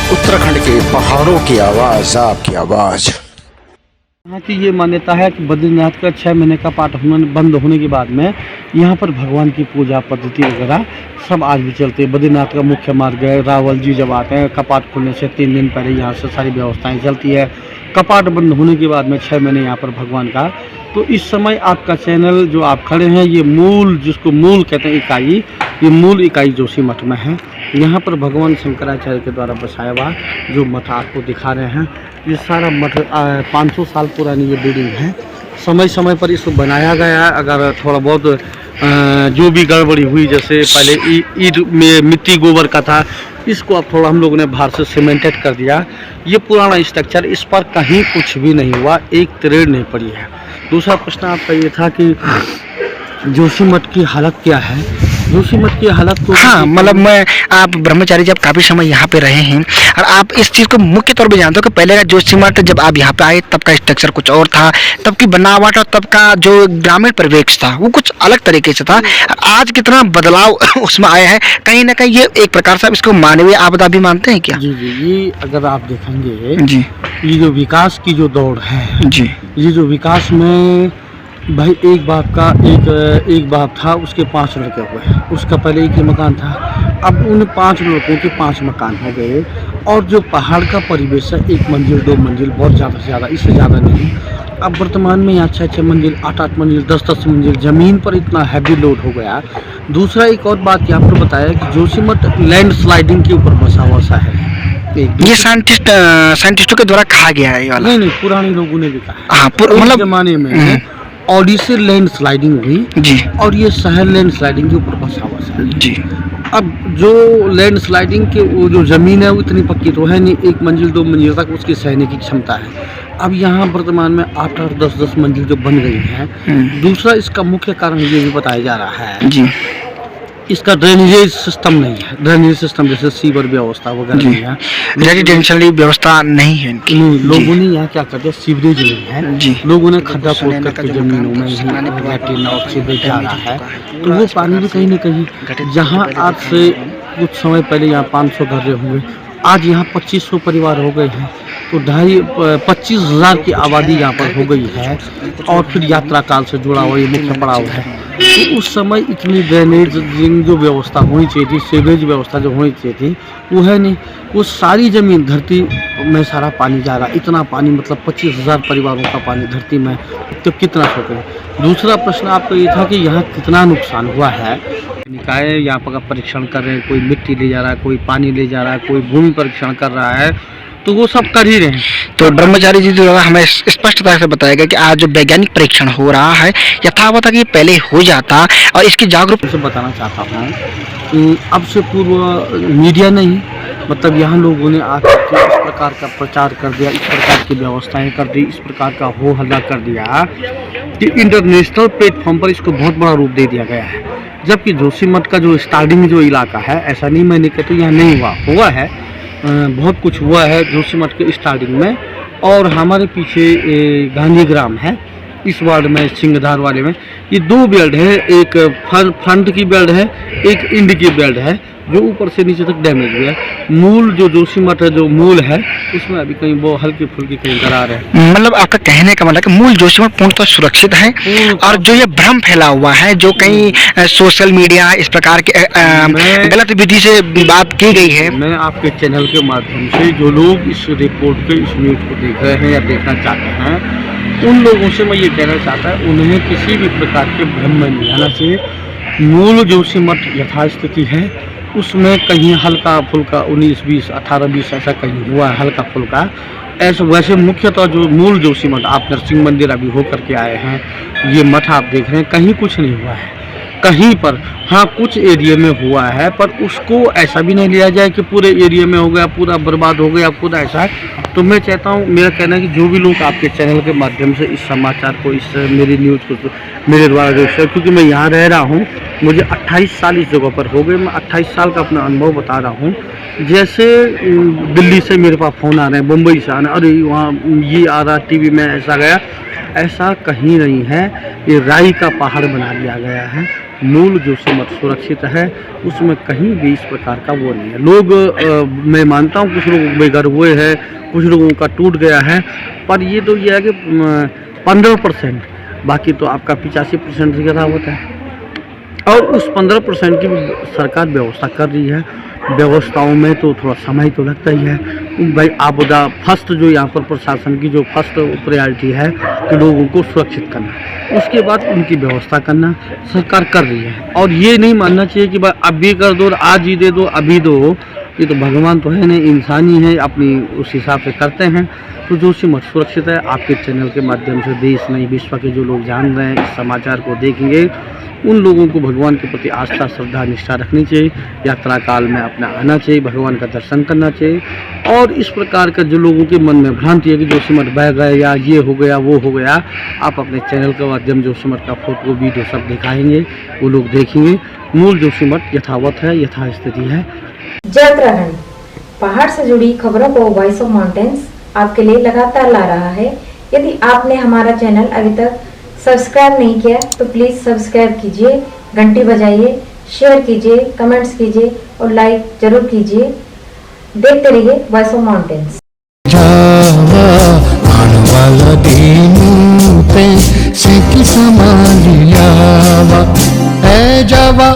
उत्तराखंड के पहाड़ों की आवाज, आपकी आवाज। यहाँ की ये मान्यता है कि बद्रीनाथ का 6 महीने का पाठ बंद होने के बाद में यहाँ पर भगवान की पूजा पद्धति वगैरह सब आज भी चलती है। बद्रीनाथ का मुख्य मार्ग है, रावल जी जब आते हैं कपाट खुलने से 3 दिन पहले यहाँ से सारी व्यवस्थाएं चलती है। कपाट बंद होने के बाद में 6 महीने यहाँ पर भगवान का। तो इस समय आपका चैनल जो आप खड़े हैं, ये मूल, जिसको मूल कहते हैं इकाई, ये मूल इकाई जोशीमठ में है। यहाँ पर भगवान शंकराचार्य के द्वारा बसाया हुआ जो मठ आपको दिखा रहे हैं, ये सारा मठ 500 साल पुरानी ये बिल्डिंग है। समय समय पर इसको बनाया गया है। अगर थोड़ा बहुत जो भी गड़बड़ी हुई, जैसे पहले ईंट में मिट्टी गोबर का था, इसको अब थोड़ा हम लोगों ने बाहर से सीमेंटेड कर दिया। ये पुराना स्ट्रक्चर, इस पर कहीं कुछ भी नहीं हुआ, एक तरेड़ नहीं पड़ी है। दूसरा प्रश्न आपका ये था कि जोशीमठ की हालत क्या है। जोशीमठ की हालत तो हाँ, मतलब आप ब्रह्मचारी जब काफ़ी समय यहाँ पे रहे हैं और आप इस चीज़ को मुख्य तौर पे जानते हो कि पहले का जोशीमठ जब आप यहाँ पे आए तब का स्ट्रक्चर कुछ और था, तब की बनावट और तब का जो ग्रामीण परिवेश था वो कुछ अलग तरीके से था। आज कितना बदलाव उसमें आया है, कहीं ना कहीं ये एक प्रकार से आप इसको मानवीय आपदा भी मानते हैं क्या? जी जी, ये अगर आप देखेंगे जी, ये जो विकास की जो दौड़ है जी, ये जो विकास में भाई एक बाप था, उसके 5 लड़के हुए। उसका पहले एक ही मकान था, अब उन 5 लड़कों के 5 मकान हो गए। और जो पहाड़ का परिवेश है, 1 मंजिल 2 मंजिल, बहुत ज़्यादा से ज़्यादा, इससे ज़्यादा नहीं। अब वर्तमान में यहाँ 6 मंजिल 8 मंजिल 10 मंजिल ज़मीन पर इतना हैवी लोड हो गया। दूसरा एक और बात यहाँ पर बताया कि जोशीमठ लैंड स्लाइडिंग के ऊपर बसा हुआ शहर है। ये साइंटिस्टों के द्वारा कहा गया है ये वाला। नहीं, पुराने लोगों ने भी कहा। हाँ, मतलब जमाने में ओडिसी लैंड स्लाइडिंग हुई जी, और ये शहर लैंड स्लाइडिंग के ऊपर बसा हुआ शहर जी। अब जो लैंड स्लाइडिंग के वो जो ज़मीन है वो इतनी पक्की तो है नहीं, 1 मंजिल 2 मंजिल तक उसकी सहने की क्षमता है। अब यहाँ वर्तमान में 8 10 मंजिल जो बन गई है। दूसरा इसका मुख्य कारण ये भी बताया जा रहा है जी, इसका ड्रेनेज सिस्टम नहीं है। ड्रेनेज सिस्टम जैसे सीवर व्यवस्था वगैरह नहीं है, रेजिडेंशियल व्यवस्था नहीं है इनकी। लोगों ने यहाँ क्या करते हैं, सीवरेज नहीं है जी, लोगों ने खड्डा खोद करके जमीनों में ही लैट्रिन और सीवरेज जा रहा है। तो वो पानी भी कहीं ना कहीं, जहाँ आज से कुछ समय पहले यहाँ 500 घर होंगे, आज यहाँ 2500 परिवार हो गए हैं। तो 25,000 की आबादी यहाँ पर हो गई है। और फिर यात्रा काल से जुड़ा हुआ ये मुख्य पड़ाव है। तो उस समय इतनी ड्रेनेज जो व्यवस्था होनी चाहिए थी, सीवरेज व्यवस्था जो होनी चाहिए थी, वो है नहीं। वो सारी ज़मीन धरती में सारा पानी जा रहा है। इतना पानी, मतलब 25,000 परिवारों का पानी धरती में, तो कितना सोचें। दूसरा प्रश्न आपका ये था कि यहाँ कितना नुकसान हुआ है। निकाय यहाँ पर परीक्षण कर रहे हैं, कोई मिट्टी ले जा रहा है, कोई पानी ले जा रहा है, कोई भूमि परीक्षण कर रहा है, तो वो सब कर ही रहे हैं। तो ब्रह्मचारी जी द्वारा हमें स्पष्टता से बताया गया कि आज जो वैज्ञानिक परीक्षण हो रहा है, यथावत कि पहले हो जाता और इसकी जागरूकता से बताना चाहता हूँ कि अब से पूर्व मीडिया नहीं, मतलब यहाँ लोगों ने आकर के इस प्रकार का प्रचार कर दिया, इस प्रकार की व्यवस्थाएं कर दी, इस प्रकार का हो हल्ला कर दिया कि इंटरनेशनल प्लेटफॉर्म पर इसको बहुत बड़ा रूप दे दिया गया है। जबकि जोशीमठ का जो स्टार्टिंग जो इलाका है, ऐसा नहीं मैंने कहता यहाँ नहीं हुआ है, बहुत कुछ हुआ है जोशीमठ के स्टार्टिंग में। और हमारे पीछे गांधीग्राम है, इस वार्ड में सिंगधार वाले में ये 2 बेल्ट है, एक फ्रंट की बेल्ट है, एक इंड की बेल्ट है, जो ऊपर से नीचे तक डैमेज हुआ है। मूल जो जोशीमठ है, जो मूल है, उसमें अभी कहीं वो हल्की फुल्की कहीं दरार है। मतलब आपका कहने का मतलब कि मूल जोशीमठ पूर्णतः सुरक्षित है। और जो ये भ्रम फैला हुआ है, जो कहीं सोशल मीडिया इस प्रकार के गलत विधि से बात की गई है, मैं आपके चैनल के माध्यम से जो लोग इस रिपोर्ट के इस न्यूज़ को देख रहे हैं या देखना चाहते हैं, उन लोगों से मैं ये कहना चाहता हूँ, उन्हें किसी भी प्रकार के भ्रम में नहीं आना चाहिए। मूल जोशीमठ यथास्थिति है, उसमें कहीं हल्का फुल्का 19 20 18 20 ऐसा कहीं हुआ है, हल्का फुल्का ऐसा। वैसे मुख्यतः जो मूल जोशीमठ, आप नरसिंह मंदिर अभी होकर के आए हैं, ये मठ आप देख रहे हैं, कहीं कुछ नहीं हुआ है कहीं पर। हाँ, कुछ एरिया में हुआ है, पर उसको ऐसा भी नहीं लिया जाए कि पूरे एरिया में हो गया, पूरा बर्बाद हो गया, पूरा ऐसा है। तो मैं चाहता हूँ, मेरा कहना है कि जो भी लोग आपके चैनल के माध्यम से इस समाचार को, इस मेरी न्यूज़ को मेरे द्वारा जो शेयर, क्योंकि मैं यहाँ रह रहा हूँ, मुझे 28 साल इस जगह पर हो गए, मैं 28 साल का अपना अनुभव बता रहा हूँ। जैसे दिल्ली से मेरे पास फ़ोन आ रहे हैं, मुंबई से आ रहे हैं, अरे वहाँ ये आ रहा, टीवी में ऐसा गया, ऐसा कहीं नहीं है। ये राई का पहाड़ बना दिया गया है। मूल जोशीमठ सुरक्षित है, उसमें कहीं भी इस प्रकार का वो नहीं है। लोग मैं मानता हूँ कुछ लोग बेघर हुए हैं, कुछ लोगों का टूट गया है, पर ये तो ये है कि 15%, बाकी तो आपका 85% गिरावट है। और उस 15% की सरकार व्यवस्था कर रही है। व्यवस्थाओं में तो थोड़ा समय तो लगता ही है भाई। आपदा फर्स्ट जो यहाँ पर प्रशासन की जो फर्स्ट प्रायोरिटी है कि लोगों को सुरक्षित करना, उसके बाद उनकी व्यवस्था करना सरकार कर रही है। और ये नहीं मानना चाहिए कि भाई अभी कर दो, आज ही दे दो, अभी दो। ये तो भगवान तो है नहीं, इंसान ही है, अपनी उस हिसाब से करते हैं। तो जोशीमठ सुरक्षित है। आपके चैनल के माध्यम से देश नहीं विश्व के जो लोग जान रहे हैं, इस समाचार को देखेंगे, उन लोगों को भगवान के प्रति आस्था श्रद्धा निष्ठा रखनी चाहिए। यात्रा काल में अपना आना चाहिए, भगवान का दर्शन करना चाहिए। और इस प्रकार का जो लोगों के मन में भ्रांति है कि जोशीमठ बह गए या ये हो गया वो हो गया, आप अपने चैनल के माध्यम जोशीमठ का फोटो वीडियो सब दिखाएंगे, वो लोग देखेंगे। मूल जोशीमठ यथावत है, यथास्थिति है। जय उत्तराखंड। पहाड़ से जुड़ी खबरों को वॉइस ऑफ माउंटेन्स आपके लिए लगातार ला रहा है। यदि आपने हमारा चैनल अभी तक सब्सक्राइब नहीं किया तो प्लीज सब्सक्राइब कीजिए, घंटी बजाइए, शेयर कीजिए, कमेंट्स कीजिए और लाइक जरूर कीजिए। देखते रहिए वॉइस ऑफ माउंटेन्स। वाला दीनू पे से संभालियावा, ए जावा